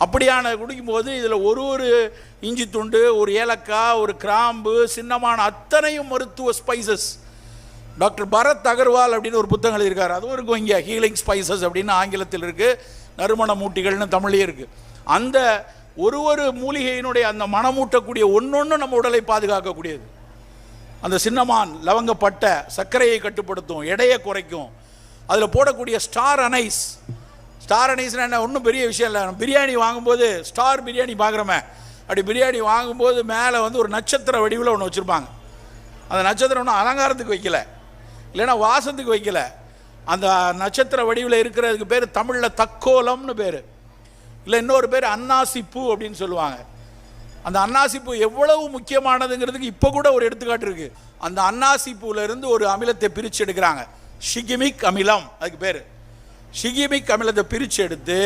அப்படியான குடிக்கும்போது இதில் ஒரு இஞ்சி துண்டு, ஒரு ஏலக்காய், ஒரு கிராம்பு, சின்னமான அத்தனையும் மருத்துவ ஸ்பைசஸ். டாக்டர் பரத் அகர்வால் அப்படின்னு ஒரு புத்தகம் எழுதியிருக்காரு. அதுவும் இருக்கும் இங்கே, ஹீலிங் ஸ்பைசஸ் அப்படின்னு ஆங்கிலத்தில் இருக்குது, நறுமண மூட்டிகள்னு தமிழ்லேயே இருக்குது. அந்த ஒரு மூலிகையினுடைய அந்த மனமூட்டக்கூடிய ஒன்றொன்று நம்ம உடலை பாதுகாக்கக்கூடியது. அந்த சின்னமான், லவங்கப்பட்டை சர்க்கரையை கட்டுப்படுத்தும், எடையை குறைக்கும். அதில் போடக்கூடிய ஸ்டார் அனைஸ் என்ன, ஒன்றும் பெரிய விஷயம் இல்லை. பிரியாணி வாங்கும்போது ஸ்டார் பிரியாணி பார்க்குறோமே, அப்படி பிரியாணி வாங்கும்போது மேலே ஒரு நட்சத்திர வடிவில் ஒன்று வச்சுருப்பாங்க. அந்த நட்சத்திரம் ஒன்றும் அலங்காரத்துக்கு வைக்கல, இல்லைன்னா வாசத்துக்கு வைக்கல. அந்த நட்சத்திர வடிவில் இருக்கிறதுக்கு பேர் தமிழில் தக்கோலம்னு பேர், இல்லை இன்னொரு பேர் அன்னாசிப்பூ அப்படின்னு சொல்லுவாங்க. அந்த அன்னாசிப்பூ எவ்வளவு முக்கியமானதுங்கிறதுக்கு இப்போ கூட ஒரு எடுத்துக்காட்டு இருக்குது. அந்த அன்னாசிப்பூலேருந்து ஒரு அமிலத்தை பிரித்து எடுக்கிறாங்க, ஷிகிமிக் அமிலம். அதுக்கு பேர் ஷிகிமிக் அமிலத்தை பிரித்து எடுத்து